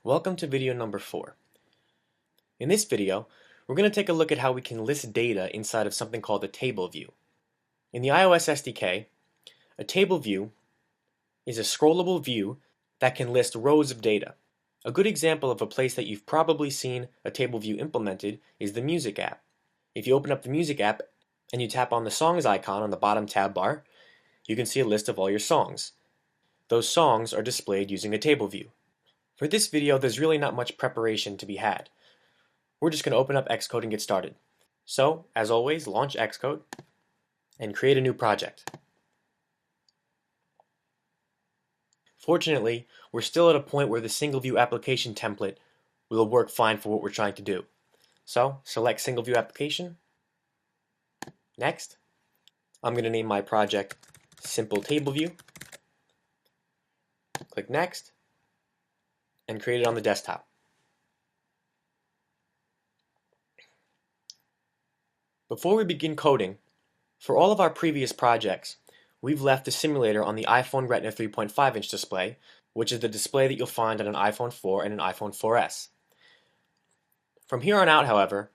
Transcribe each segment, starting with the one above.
Welcome to video number 4. In this video, we're going to take a look at how we can list data inside of something called a table view. In the iOS SDK, a table view is a scrollable view that can list rows of data. A good example of a place that you've probably seen a table view implemented is the Music app. If you open up the Music app and you tap on the Songs icon on the bottom tab bar, you can see a list of all your songs. Those songs are displayed using a table view. For this video, there's really not much preparation to be had. We're just going to open up Xcode and get started. So, as always, launch Xcode and create a new project. Fortunately, we're still at a point where the single view application template will work fine for what we're trying to do. So, select single view application. Next, I'm going to name my project Simple Table View. Click Next, and create it on the desktop. Before we begin coding, for all of our previous projects, we've left the simulator on the iPhone Retina 3.5-inch display, which is the display that you'll find on an iPhone 4 and an iPhone 4S. From here on out, however,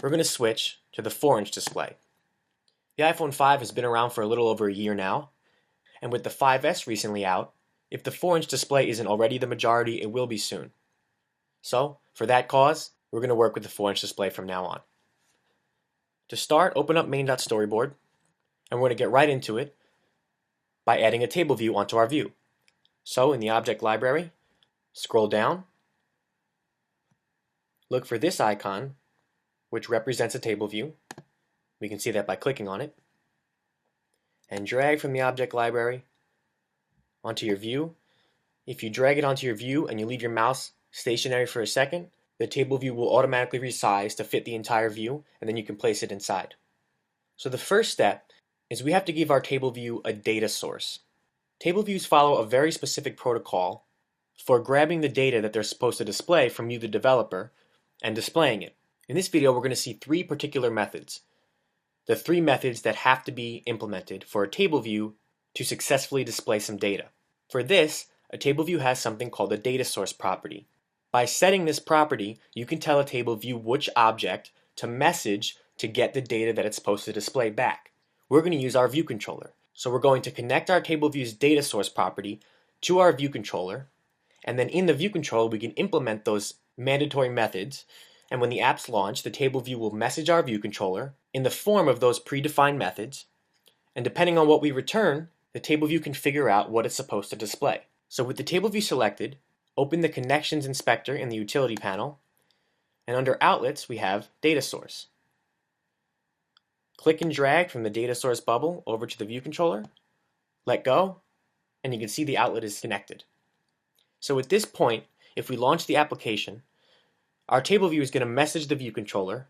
we're going to switch to the 4-inch display. The iPhone 5 has been around for a little over a year now, and with the 5S recently out, if the 4-inch display isn't already the majority, it will be soon. So, for that cause, we're going to work with the 4-inch display from now on. To start, open up main.storyboard, and we're going to get right into it by adding a table view onto our view. So, in the object library, scroll down, look for this icon, which represents a table view. We can see that by clicking on it, and drag from the object library onto your view. If you drag it onto your view and you leave your mouse stationary for a second, the table view will automatically resize to fit the entire view, and then you can place it inside. So the first step is we have to give our table view a data source. Table views follow a very specific protocol for grabbing the data that they're supposed to display from you, the developer, and displaying it. In this video, we're going to see 3 particular methods. The 3 methods that have to be implemented for a table view to successfully display some data. For this, a table view has something called a data source property. By setting this property, you can tell a table view which object to message to get the data that it's supposed to display back. We're going to use our view controller. So we're going to connect our table view's data source property to our view controller, and then in the view controller we can implement those mandatory methods, and when the app's launched, the table view will message our view controller in the form of those predefined methods, and depending on what we return, the table view can figure out what it's supposed to display. So with the table view selected, open the Connections Inspector in the Utility panel, and under Outlets we have Data Source. Click and drag from the Data Source bubble over to the view controller, let go, and you can see the outlet is connected. So at this point, if we launch the application, our table view is going to message the view controller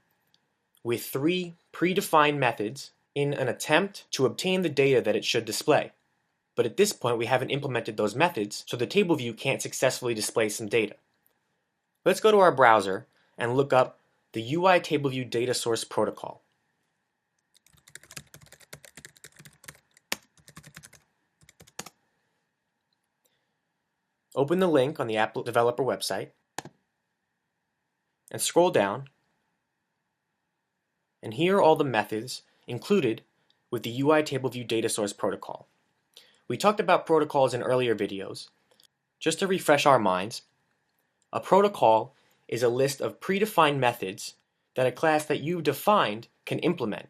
with 3 predefined methods in an attempt to obtain the data that it should display. But at this point, we haven't implemented those methods, so the table view can't successfully display some data. Let's go to our browser and look up the UITableView data source protocol. Open the link on the app developer website and scroll down, and here are all the methods included with the UITableView data source protocol. We talked about protocols in earlier videos. Just to refresh our minds, a protocol is a list of predefined methods that a class that you've defined can implement.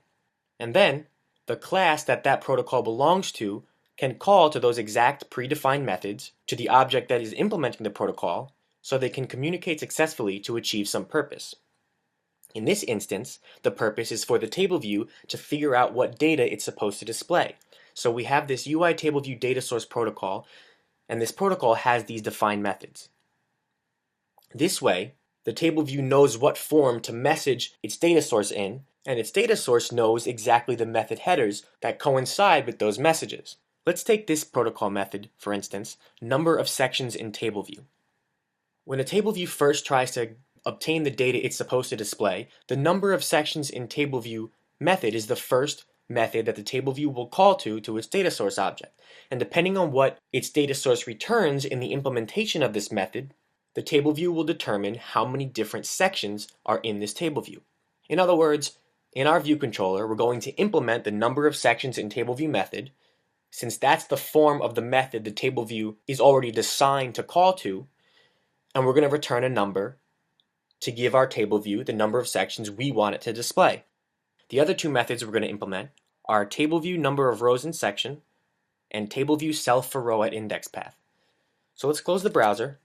And then, the class that that protocol belongs to can call to those exact predefined methods to the object that is implementing the protocol so they can communicate successfully to achieve some purpose. In this instance, the purpose is for the table view to figure out what data it's supposed to display. So we have this UITableView data source protocol, and this protocol has these defined methods. This way, the table view knows what form to message its data source in, and its data source knows exactly the method headers that coincide with those messages. Let's take this protocol method, for instance, number of sections in table view. When a table view first tries to obtain the data it's supposed to display, the number of sections in table view method is the first method that the table view will call to its data source object. And depending on what its data source returns in the implementation of this method, the table view will determine how many different sections are in this table view. In other words, in our view controller, we're going to implement the number of sections in table view method, since that's the form of the method the table view is already designed to call to, and we're going to return a number to give our table view the number of sections we want it to display. The other two methods we're going to implement are table view number of rows in section and table view self for row at index path. So let's close the browser,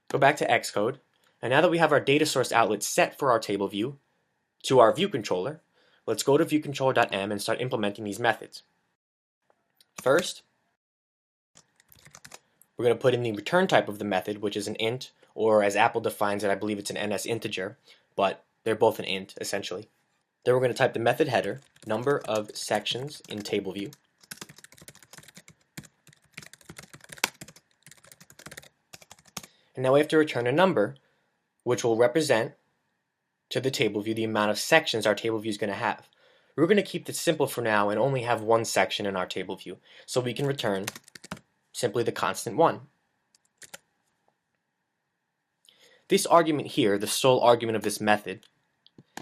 go back to Xcode, and now that we have our data source outlet set for our table view to our view controller, let's go to viewcontroller.m and start implementing these methods. First, we're going to put in the return type of the method, which is an int, or as Apple defines it, I believe it's an NS integer, but they're both an int, essentially. Then we're going to type the method header, number of sections in table view. And now we have to return a number, which will represent to the table view the amount of sections our table view is going to have. We're going to keep this simple for now and only have one section in our table view, so we can return simply the constant 1. This argument here, the sole argument of this method,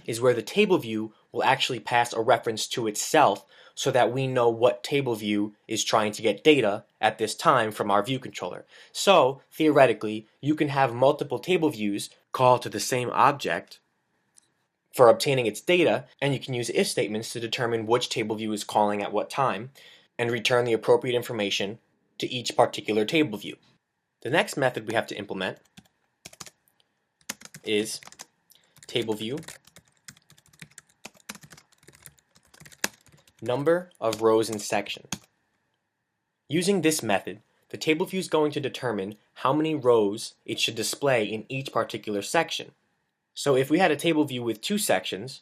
is where the table view will actually pass a reference to itself so that we know what table view is trying to get data at this time from our view controller. So, theoretically, you can have multiple table views call to the same object for obtaining its data, and you can use if statements to determine which table view is calling at what time, and return the appropriate information to each particular table view. The next method we have to implement is table view number of rows in section. Using this method, the table view is going to determine how many rows it should display in each particular section. So if we had a table view with 2 sections,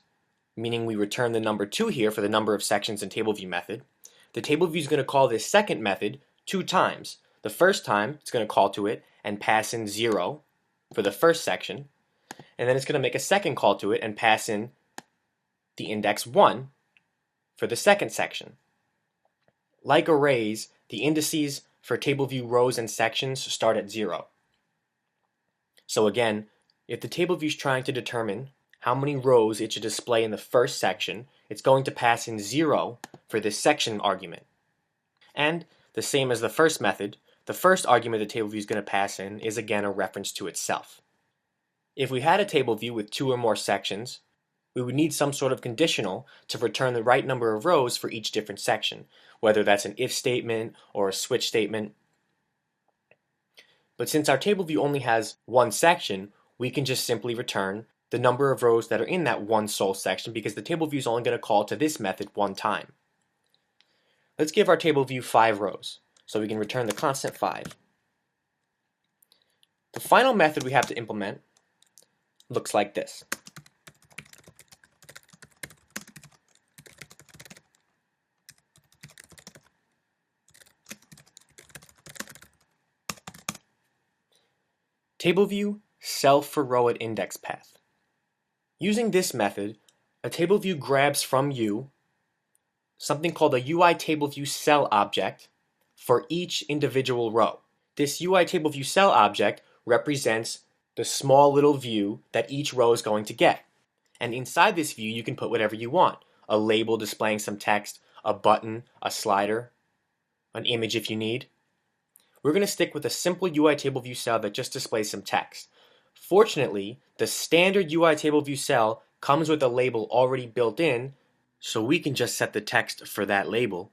meaning we return the number 2 here for the number of sections in table view method, the table view is going to call this second method 2 times. The first time it's going to call to it and pass in 0 for the first section, and then it's going to make a second call to it and pass in the index 1 for the second section. Like arrays, the indices for table view rows and sections start at 0. So again, if the table view is trying to determine how many rows it should display in the first section, it's going to pass in 0 for this section argument. And the same as the first method, the first argument the table view is going to pass in is again a reference to itself. If we had a table view with 2 or more sections, we would need some sort of conditional to return the right number of rows for each different section, whether that's an if statement or a switch statement. But since our table view only has one section, we can just simply return the number of rows that are in that one sole section because the table view is only going to call to this method one time. Let's give our table view 5 rows, so we can return the constant 5. The final method we have to implement looks like this. Table view self for row at index path. Using this method, a table view grabs from you something called a UITableView cell object for each individual row. This UITableView cell object represents the small little view that each row is going to get. And inside this view, you can put whatever you want. A label displaying some text, a button, a slider, an image if you need. We're going to stick with a simple UITableView cell that just displays some text. Fortunately, the standard UITableView cell comes with a label already built in, so we can just set the text for that label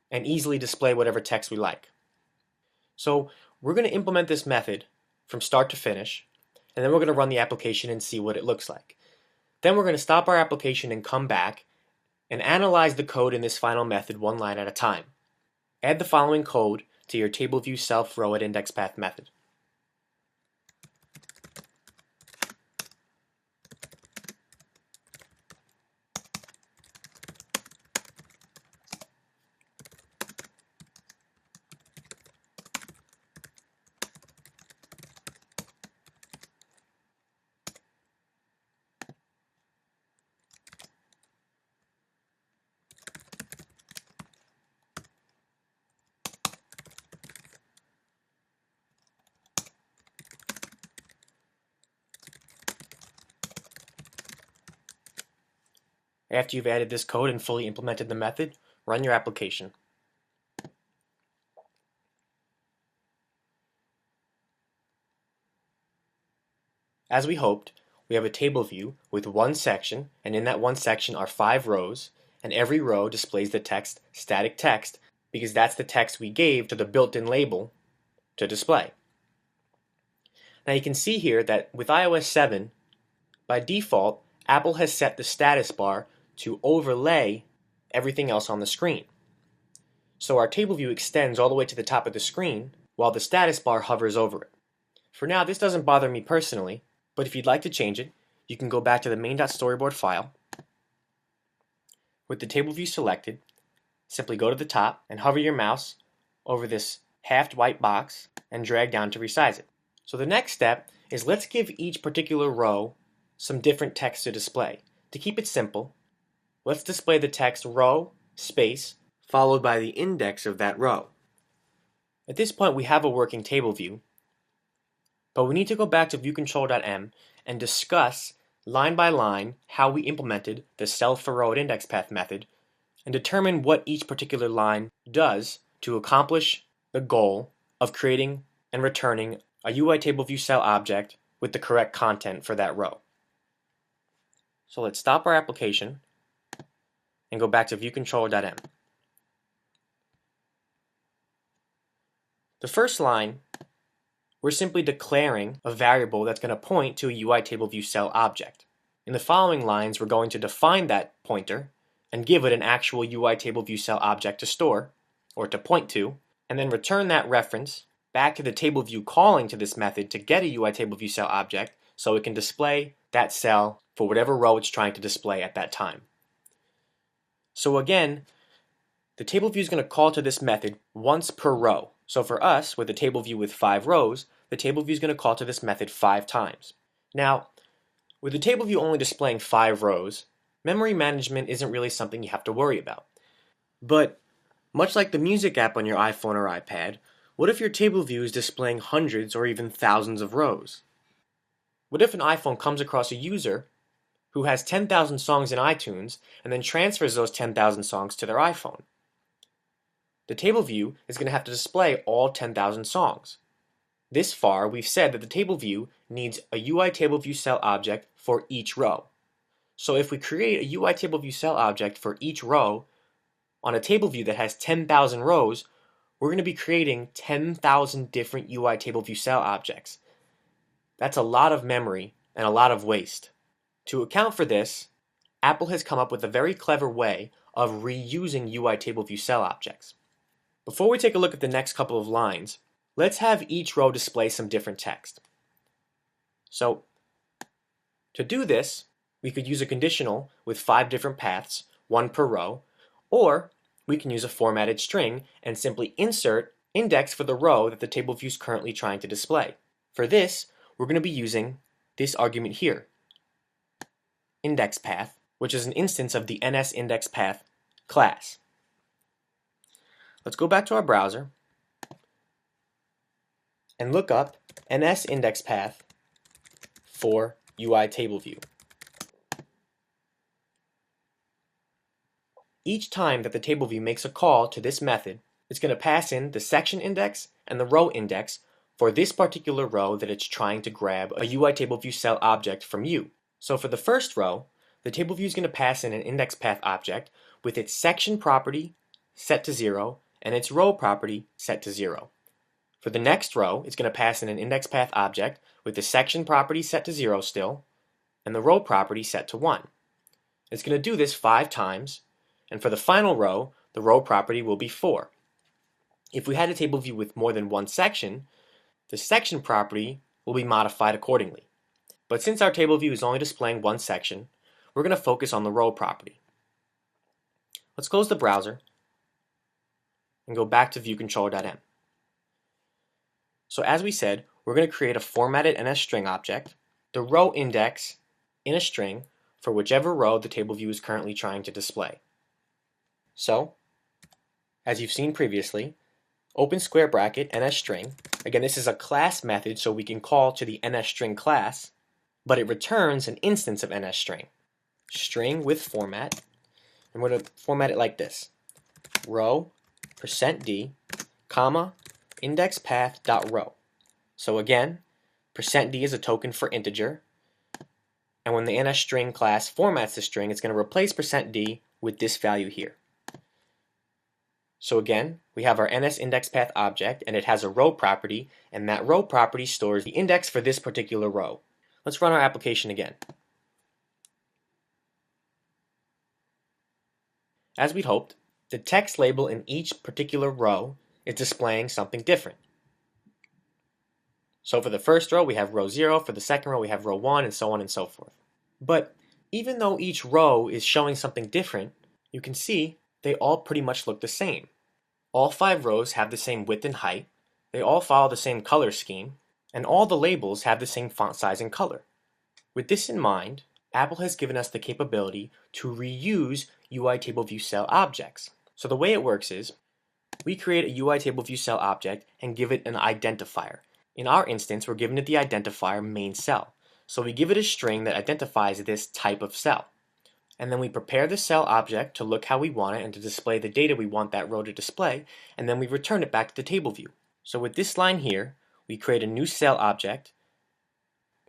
and easily display whatever text we like. So we're going to implement this method from start to finish, and then we're going to run the application and see what it looks like. Then we're going to stop our application and come back and analyze the code in this final method one line at a time. Add the following code to your TableView self row at index path method. After you've added this code and fully implemented the method, run your application. As we hoped, we have a table view with one section, and in that one section are 5 rows, and every row displays the text static text because that's the text we gave to the built-in label to display. Now you can see here that with iOS 7, by default, Apple has set the status bar to overlay everything else on the screen. So our table view extends all the way to the top of the screen while the status bar hovers over it. For now, this doesn't bother me personally, but if you'd like to change it, you can go back to the main.storyboard file. With the table view selected, simply go to the top and hover your mouse over this halved white box and drag down to resize it. So the next step is let's give each particular row some different text to display. To keep it simple, let's display the text row, space, followed by the index of that row. At this point we have a working table view, but we need to go back to viewcontrol.m and discuss line by line how we implemented the cell-for-row-at-index-path method and determine what each particular line does to accomplish the goal of creating and returning a UITableView cell object with the correct content for that row. So let's stop our application and go back to viewcontrol.m. The first line, we're simply declaring a variable that's going to point to a UITableView cell object. In the following lines, we're going to define that pointer and give it an actual UITableView cell object to store, or to point to, and then return that reference back to the table view calling to this method to get a UITableView cell object so it can display that cell for whatever row it's trying to display at that time. So again, the table view is going to call to this method once per row. So for us, with a table view with 5 rows, the table view is going to call to this method 5 times. Now, with the table view only displaying 5 rows, memory management isn't really something you have to worry about. But much like the music app on your iPhone or iPad, what if your table view is displaying hundreds or even thousands of rows? What if an iPhone comes across a user who has 10,000 songs in iTunes and then transfers those 10,000 songs to their iPhone? The table view is going to have to display all 10,000 songs. This far, we've said that the table view needs a UITableView cell object for each row. So if we create a UITableView cell object for each row on a table view that has 10,000 rows, we're going to be creating 10,000 different UITableView cell objects. That's a lot of memory and a lot of waste. To account for this, Apple has come up with a very clever way of reusing UITableView cell objects. Before we take a look at the next couple of lines, let's have each row display some different text. So, to do this, we could use a conditional with 5 different paths, 1 per row, or we can use a formatted string and simply insert index for the row that the table view is currently trying to display. For this, we're going to be using this argument here, indexPath, which is an instance of the NSIndexPath class. Let's go back to our browser and look up NSIndexPath for UITableView. Each time that the table view makes a call to this method, it's going to pass in the section index and the row index for this particular row that it's trying to grab a UITableView cell object from you. So for the first row, the table view is going to pass in an indexPath object with its section property set to 0 and its row property set to 0. For the next row, it's going to pass in an indexPath object with the section property set to 0 still and the row property set to 1. It's going to do this 5 times, and for the final row, the row property will be 4. If we had a table view with more than one section, the section property will be modified accordingly. But since our table view is only displaying one section, we're going to focus on the row property. Let's close the browser and go back to viewcontrol.m. So as we said, we're going to create a formatted NSString object, the row index in a string for whichever row the table view is currently trying to display. So, as you've seen previously, open square bracket NSString. Again, this is a class method, so we can call to the NSString class, but it returns an instance of NSString. string with format, and we're going to format it like this: row %d, comma, index path dot row. So again, %d is a token for integer, and when the NSString class formats the string, it's going to replace %d with this value here. So again, we have our NSIndexPath object, and it has a row property, and that row property stores the index for this particular row. Let's run our application again. As we'd hoped, the text label in each particular row is displaying something different. So for the first row, we have row 0, for the second row, we have row 1, and so on and so forth. But even though each row is showing something different, you can see they all pretty much look the same. All 5 rows have the same width and height, they all follow the same color scheme, and all the labels have the same font size and color. With this in mind, Apple has given us the capability to reuse UITableView cell objects. So the way it works is, we create a UITableView cell object and give it an identifier. In our instance, we're giving it the identifier main cell. So we give it a string that identifies this type of cell. And then we prepare the cell object to look how we want it and to display the data we want that row to display, and then we return it back to the table view. So with this line here, we create a new cell object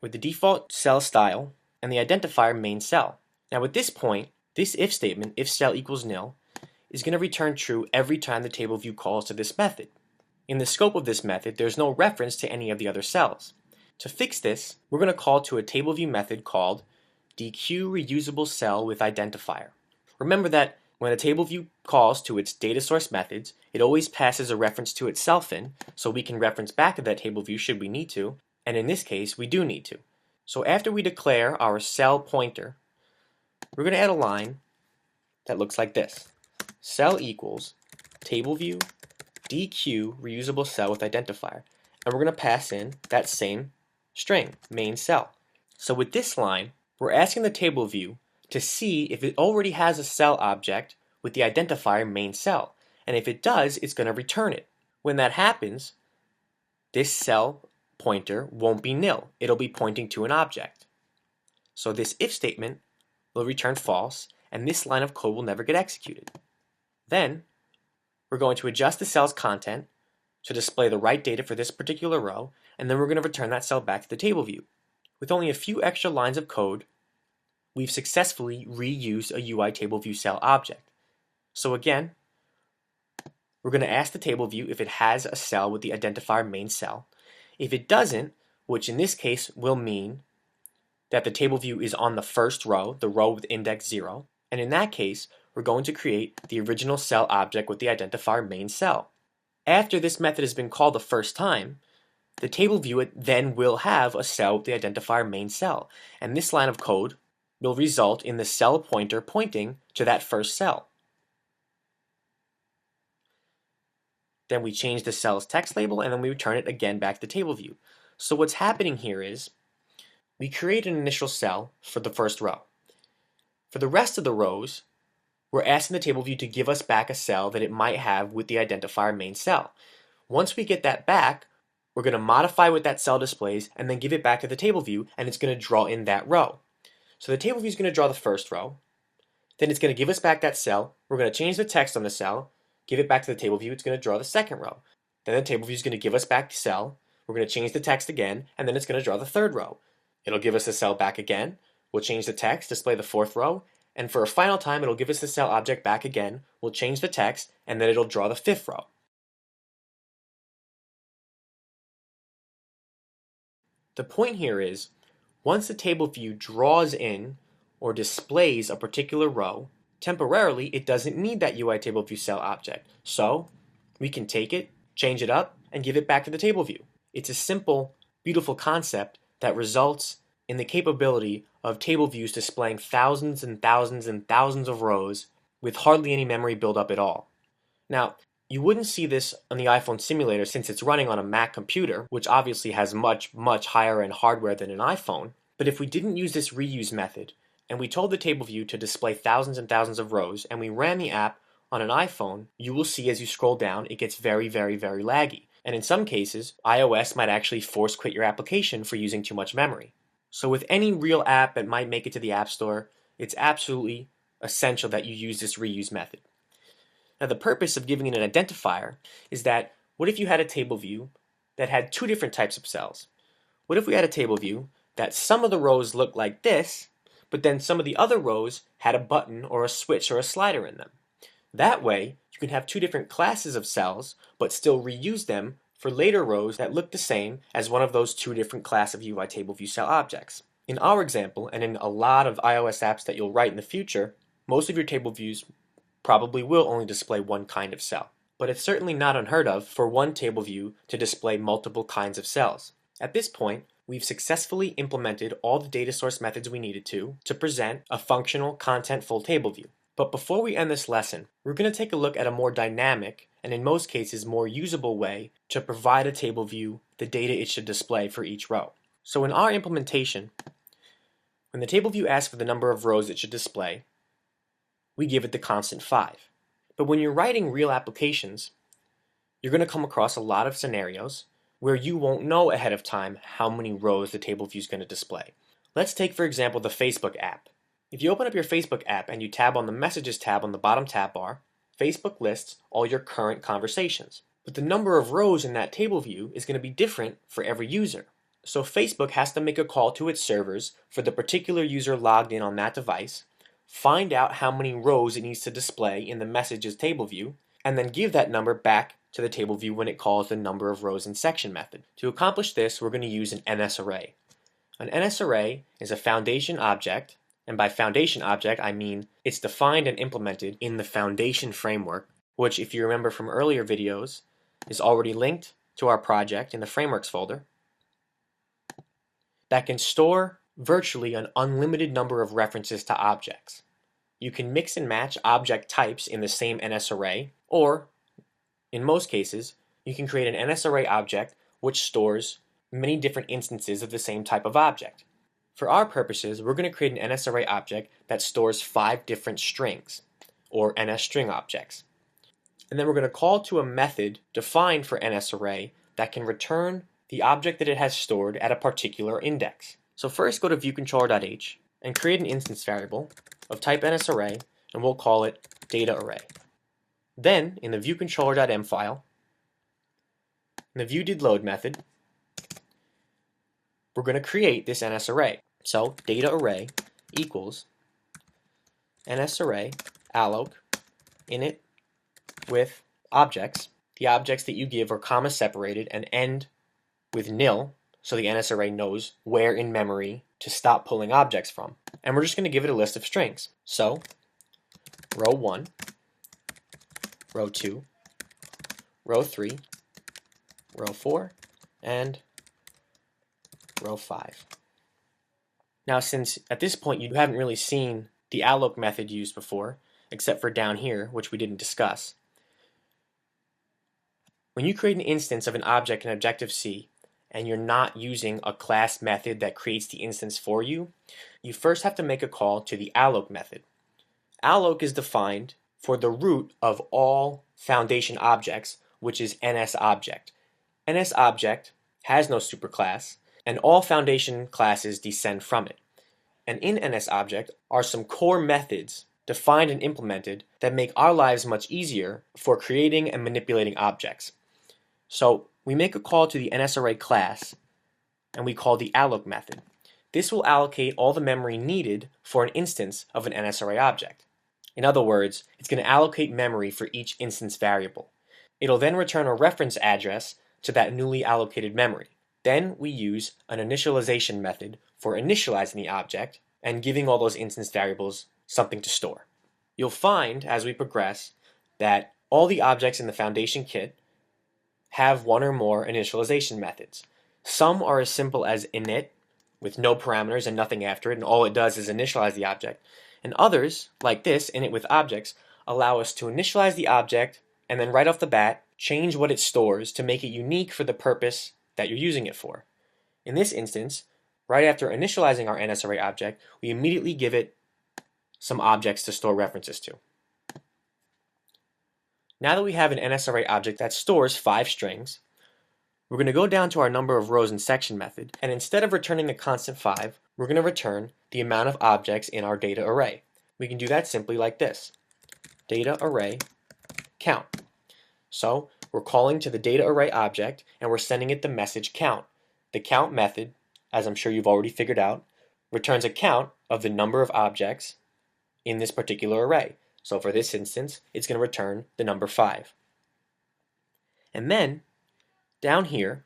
with the default cell style and the identifier main cell. Now at this point, this if statement, if cell equals nil, is going to return true every time the table view calls to this method. In the scope of this method, there's no reference to any of the other cells. To fix this, we're going to call to a table view method called DQ Reusable Cell with identifier. Remember that when a table view calls to its data source methods, it always passes a reference to itself in, so we can reference back to that table view should we need to, and in this case, we do need to. So after we declare our cell pointer, we're going to add a line that looks like this: cell equals table view DQ Reusable Cell with identifier, and we're going to pass in that same string, main cell. So with this line, we're asking the table view to see if it already has a cell object with the identifier main cell, and if it does, it's going to return it. When that happens, this cell pointer won't be nil, it'll be pointing to an object. So this if statement will return false, and this line of code will never get executed. Then, we're going to adjust the cell's content to display the right data for this particular row, and then we're going to return that cell back to the table view. With only a few extra lines of code, we've successfully reused a UITableView cell object. So again, we're going to ask the table view if it has a cell with the identifier main cell. If it doesn't, which in this case will mean that the table view is on the first row, the row with index 0, and in that case, we're going to create the original cell object with the identifier main cell. After this method has been called the first time, the table view then will have a cell with the identifier main cell, and this line of code will result in the cell pointer pointing to that first cell. Then we change the cell's text label, and then we return it again back to the table view. So what's happening here is, we create an initial cell for the first row. For the rest of the rows, we're asking the table view to give us back a cell that it might have with the identifier main cell. Once we get that back, we're going to modify what that cell displays and then give it back to the table view, and it's going to draw in that row. So the table view is going to draw the first row, then it's going to give us back that cell, we're going to change the text on the cell, give it back to the table view, it's going to draw the second row. Then the table view is going to give us back the cell, we're going to change the text again, and then it's going to draw the third row. It'll give us the cell back again, we'll change the text, display the fourth row, and for a final time it'll give us the cell object back again, we'll change the text, and then it'll draw the fifth row. The point here is, once the table view draws in or displays a particular row, temporarily it doesn't need that UITableView cell object. So we can take it, change it up, and give it back to the table view. It's a simple, beautiful concept that results in the capability of table views displaying thousands and thousands and thousands of rows with hardly any memory buildup at all. Now, you wouldn't see this on the iPhone simulator since it's running on a Mac computer, which obviously has much higher end hardware than an iPhone. But if we didn't use this reuse method, and we told the table view to display thousands and thousands of rows, and we ran the app on an iPhone, you will see as you scroll down, it gets very laggy. And in some cases, iOS might actually force quit your application for using too much memory. So with any real app that might make it to the App Store, it's absolutely essential that you use this reuse method. Now the purpose of giving it an identifier is that what if you had a table view that had two different types of cells? What if we had a table view that some of the rows looked like this, but then some of the other rows had a button or a switch or a slider in them? That way, you can have two different classes of cells, but still reuse them for later rows that look the same as one of those two different class of UITableView cell objects. In our example, and in a lot of iOS apps that you'll write in the future, most of your table views probably will only display one kind of cell. But it's certainly not unheard of for one table view to display multiple kinds of cells. At this point, we've successfully implemented all the data source methods we needed to present a functional, contentful table view. But before we end this lesson, we're going to take a look at a more dynamic, and in most cases more usable way to provide a table view the data it should display for each row. So in our implementation, when the table view asks for the number of rows it should display, we give it the constant 5. But when you're writing real applications, you're going to come across a lot of scenarios where you won't know ahead of time how many rows the table view is going to display. Let's take, for example, the Facebook app. If you open up your Facebook app and you tab on the Messages tab on the bottom tab bar, Facebook lists all your current conversations. But the number of rows in that table view is going to be different for every user. So Facebook has to make a call to its servers for the particular user logged in on that device, find out how many rows it needs to display in the Messages table view, and then give that number back to the table view when it calls the number of rows in section method. To accomplish this, we're going to use an NSArray. An NSArray is a foundation object, and by foundation object I mean it's defined and implemented in the foundation framework, which, if you remember from earlier videos, is already linked to our project in the frameworks folder, that can store virtually an unlimited number of references to objects. You can mix and match object types in the same NSArray, or in most cases, you can create an NSArray object which stores many different instances of the same type of object. For our purposes, we're going to create an NSArray object that stores 5 different strings, or NSString objects. And then we're going to call to a method defined for NSArray that can return the object that it has stored at a particular index. So first go to viewcontroller.h and create an instance variable of type NSArray, and we'll call it dataArray. Then, in the viewcontroller.m file, in the viewDidLoad method, we're going to create this NSArray. So dataArray equals NSArray alloc init with objects. The objects that you give are comma separated and end with nil, so the NSArray knows where in memory to stop pulling objects from. And we're just going to give it a list of strings. So row 1, row 2, row 3, row 4, and row 5. Now, since at this point you haven't really seen the alloc method used before, except for down here, which we didn't discuss, when you create an instance of an object in Objective-C and you're not using a class method that creates the instance for you, you first have to make a call to the alloc method. Alloc is defined for the root of all foundation objects, which is NSObject. NSObject has no superclass, and all foundation classes descend from it. And in NSObject are some core methods defined and implemented that make our lives much easier for creating and manipulating objects. So we make a call to the NSArray class, and we call the alloc method. This will allocate all the memory needed for an instance of an NSArray object. In other words, it's going to allocate memory for each instance variable. It'll then return a reference address to that newly allocated memory. Then we use an initialization method for initializing the object and giving all those instance variables something to store. You'll find as we progress that all the objects in the foundation kit have one or more initialization methods. Some are as simple as init with no parameters and nothing after it, and all it does is initialize the object. And others, like this, init with objects, allow us to initialize the object and then right off the bat change what it stores to make it unique for the purpose that you're using it for. In this instance, right after initializing our NSArray object, we immediately give it some objects to store references to. Now that we have an NSArray object that stores 5 strings, we're going to go down to our number of rows in section method, and instead of returning the constant 5, we're going to return the amount of objects in our data array. We can do that simply like this. Data array count. So we're calling to the data array object and we're sending it the message count. The count method, as I'm sure you've already figured out, returns a count of the number of objects in this particular array. So for this instance, it's going to return the number 5. And then, down here,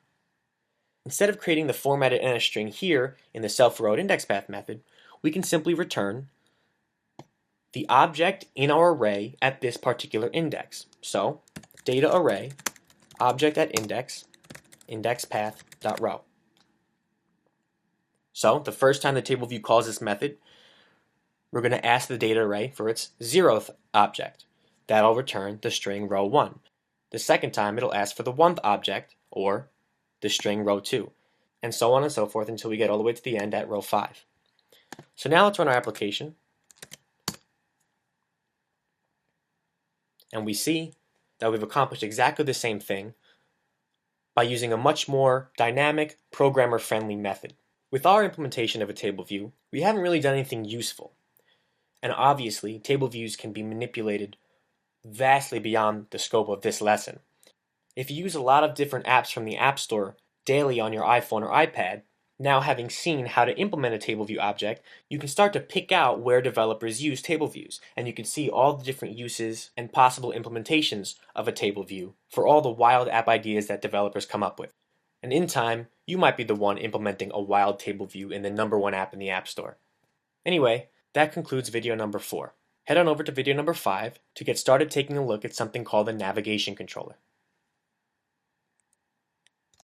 instead of creating the formatted NSString here in the self-road index path method, we can simply return the object in our array at this particular index. So, data array, object at index, indexPath.row. So, the first time the table view calls this method, we're going to ask the data array for its 0th object. That'll return the string row 1. The second time, it'll ask for the 1th object, or the string row 2, and so on and so forth until we get all the way to the end at row 5. So now let's run our application, and we see that we've accomplished exactly the same thing by using a much more dynamic, programmer-friendly method. With our implementation of a table view, we haven't really done anything useful, and obviously table views can be manipulated vastly beyond the scope of this lesson. If you use a lot of different apps from the App Store daily on your iPhone or iPad, now having seen how to implement a table view object, you can start to pick out where developers use table views, and you can see all the different uses and possible implementations of a table view for all the wild app ideas that developers come up with. And in time, you might be the one implementing a wild table view in the #1 app in the App Store. Anyway, that concludes video number 4. Head on over to video number 5 to get started taking a look at something called a navigation controller.